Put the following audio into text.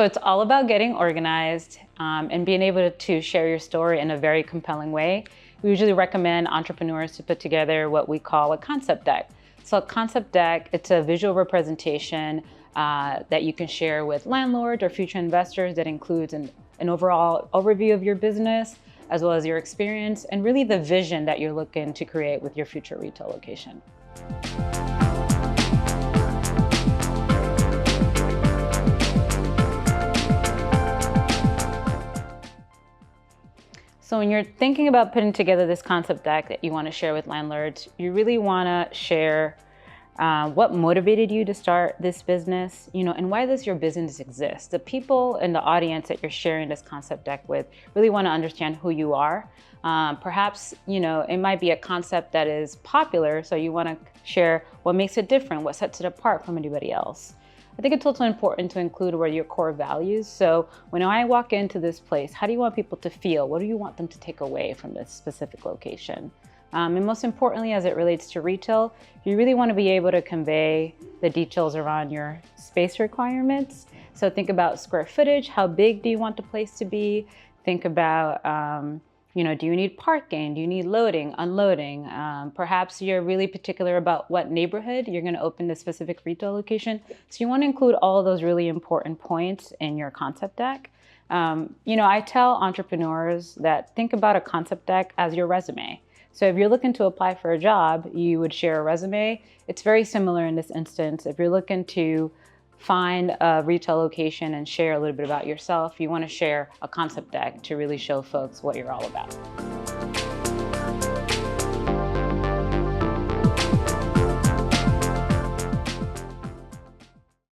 So it's all about getting organized and being able to share your story in a very compelling way. We usually recommend entrepreneurs to put together what we call a concept deck. So a concept deck, it's a visual representation that you can share with landlords or future investors that includes an overall overview of your business, as well as your experience, and really the vision that you're looking to create with your future retail location. So when you're thinking about putting together this concept deck that you want to share with landlords, you really want to share what motivated you to start this business, and why does your business exist? The people in the audience that you're sharing this concept deck with really want to understand who you are. Perhaps, it might be a concept that is popular, so you want to share what makes it different, what sets it apart from anybody else. I think it's also important to include what are your core values. So when I walk into this place, how do you want people to feel? What do you want them to take away from this specific location? And most importantly, as it relates to retail, you really want to be able to convey the details around your space requirements. So think about square footage. How big do you want the place to be? Think about, do you need parking? Do you need loading, unloading? Perhaps you're really particular about what neighborhood you're going to open this specific retail location. So you want to include all of those really important points in your concept deck. I tell entrepreneurs that think about a concept deck as your resume. So if you're looking to apply for a job, you would share a resume. It's very similar in this instance. If you're looking to find a retail location and share a little bit about yourself, you want to share a concept deck to really show folks what you're all about.